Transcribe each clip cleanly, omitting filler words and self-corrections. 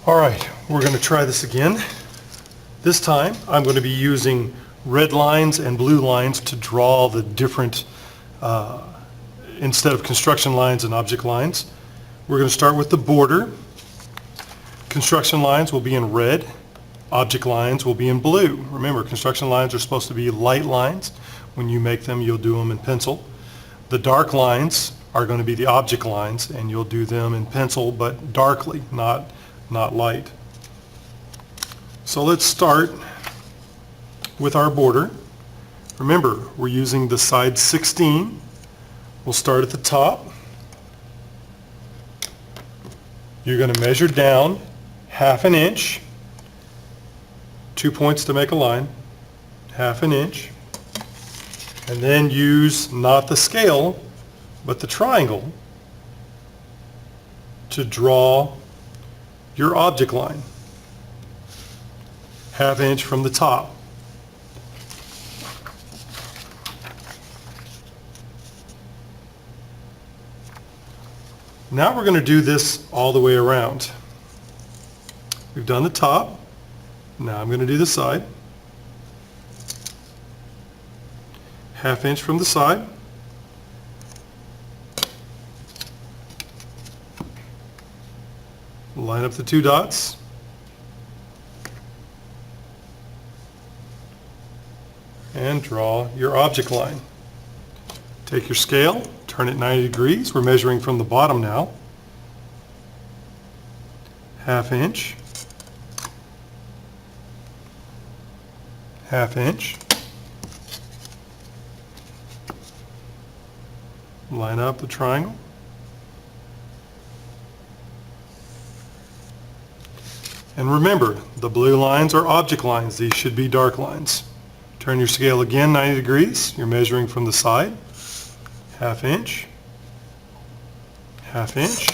All right, we're going to try this again. This time I'm going to be using red lines and blue lines to draw the different, instead of construction lines and object lines. We're going to start with the border. Construction lines will be in red. Object lines will be in blue. Remember, construction lines are supposed to be light lines. When you make them, you'll do them in pencil. The dark lines are going to be the object lines, and you'll do them in pencil, but darkly, not light. So let's start with our border. Remember, we're using the side 16. We'll start at the top. You're going to measure down 1/2 inch. 2 points to make a line, 1/2 inch. And then use not the scale, but the triangle to draw your object line. 1/2 inch from the top. Now we're going to do this all the way around. We've done the top. Now I'm going to do the side. 1/2 inch from the side. Line up the 2 dots. And draw your object line. Take your scale, turn it 90 degrees. We're measuring from the bottom now. 1/2 inch. 1/2 inch. Line up the triangle. And remember, the blue lines are object lines. These should be dark lines. Turn your scale again 90 degrees. You're measuring from the side. 1/2 inch. 1/2 inch.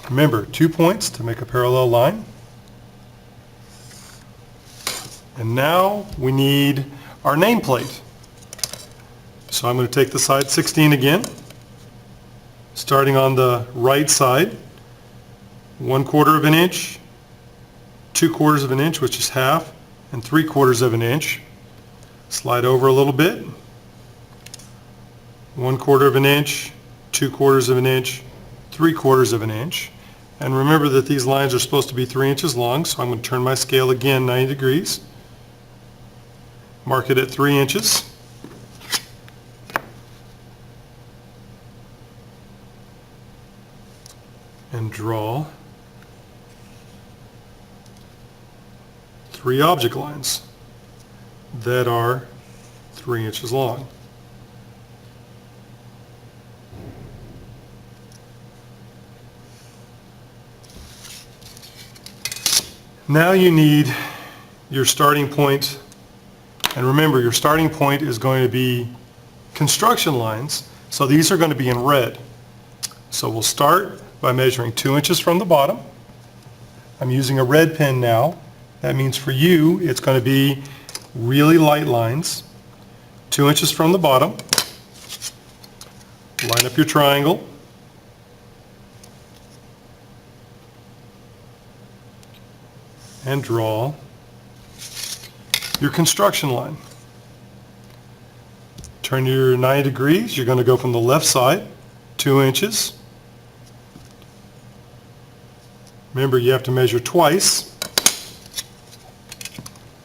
Remember, 2 points to make a parallel line. And now we need our nameplate. So I'm going to take the side 16 again, starting on the right side, 1/4 of an inch, 2/4 of an inch, which is 1/2, and 3/4 of an inch. Slide over a little bit, 1/4 of an inch, 2/4 of an inch, 3/4 of an inch. And remember that these lines are supposed to be 3 inches long, so I'm going to turn my scale again 90 degrees. Mark it at 3 inches. And draw 3 object lines that are 3 inches long. Now you need your starting point, and remember, your starting point is going to be construction lines, so these are going to be in red. So we'll start by measuring 2 inches from the bottom. I'm using a red pen now. That means for you it's going to be really light lines. 2 inches from the bottom. Line up your triangle. And draw your construction line. Turn your 90 degrees. You're going to go from the left side, 2 inches. Remember, you have to measure twice.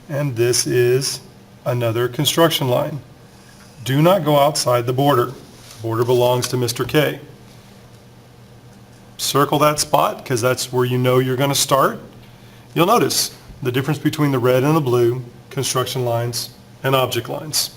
And this is another construction line. Do not go outside the border. The border belongs to Mr. K. Circle that spot because that's where you know you're going to start. You'll notice the difference between the red and the blue construction lines and object lines.